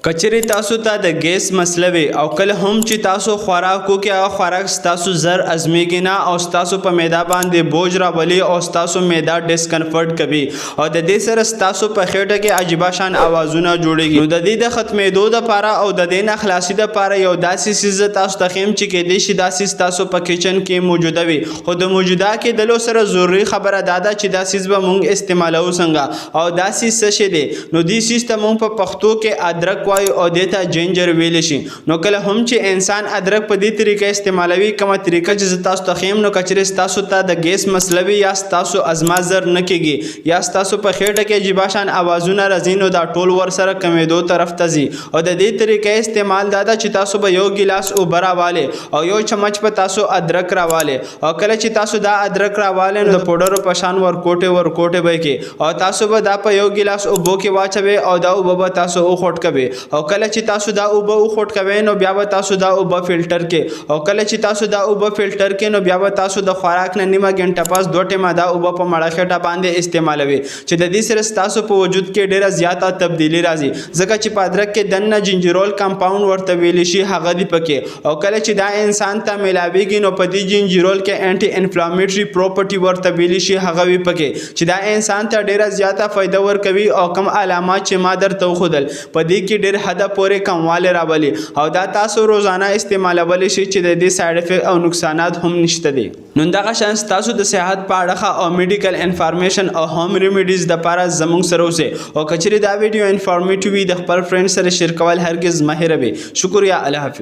کچری تاسو ته د ګیس مسله وي او کله هم چې تاسو خوراک وکړئ هغه خوراک ستاسو زر ازمیږي نه او ستاسو په معده باندې بوج راولي او ستاسو معده ډسکمفرټ کوي او د دې سره ستاسو په خېټه کې عجیبه شان اوازونه جوړیږي. نو د دې د ختمېدو دپاره او د دې نه خلاصي دپاره یو داسې څیز تاسو ته ښیم چې کیدای شي دا څیز ستاسو په کچن کې موجوده وي، خو د موجوده کېدلو سره ضروري خبره دا ده چې دا څیز به موږ استعمالوو څنګه او دا څیز څه شی دی. نو دې څیز ته موږ په پښتو کې ادرک وایو او دې ته جنجر ویلی شي. نو کله هم چې انسان ادرک په دې طریقه استعمالوي کومه طریقه چې زه تاسو ته ښیم، نو کچرې ستاسو ته د ګیس مسله وي یا ستاسو ازما زر نه کیږي یا ستاسو په خېټه کې عجیبه شان اوازونه راځي، نو دا ټول ورسره کمېدو طرف ته ځي. او د دې طریقې استعمال دا ده چې تاسو به یو ګیلاس اوبه راوالی او یو چمچ په تاسو ادرک راوالی او کله چې تاسو دا ادرک راوالی نو د پوډرو په شان ورکوټې به کې او تاسو به دا په یو ګیلاس اوبو کې واچوئ او دا اوبه به تاسو وخوټ کوئ او کله چې تاسو دا اوبه وخوټ کوئ نو بیا به تاسو دا اوبه فلټر کې او کله چې تاسو دا اوبه فلټر کې نو بیا به تاسو د خوراک نه نیمه ګنټه پس 2 ټیمه دا اوبه په مړه خېټه باندې استعمالوي چې د دې سره ستاسو په وجود کې ډیره زیاته تبدیلی راځي، ځکه چې په ادرک کې دننه جنجرول کمپاوند ورته ویلی شي هغه دی پکې او کله چې دا انسان ته ملاویږي نو په دې جنجرول کې انټي انفلامیټري پروپرټي ورته ویلی شي هغه وي پکې چې دا انسان ته ډیره زیاته فایده ورکوي او کم علامات چې ما درته وښودل په دې کې ډیر حده پورې کموالی راولي او دا تاسو روزانه استعمالولی شي چې د دې سایډ افیکټ او نقصانات هم نشته دي. نو دغه شان ستاسو د صحت په اړه او میډیکل انفارمیشن او هوم ریمیډیز دپاره زموږ سره اوسئ او که چیرې دا ویډیو انفارمیټیو وي د خپل فرینډ سره شیر کول هرګز مه هیروئ. شکریه. الله حافظ.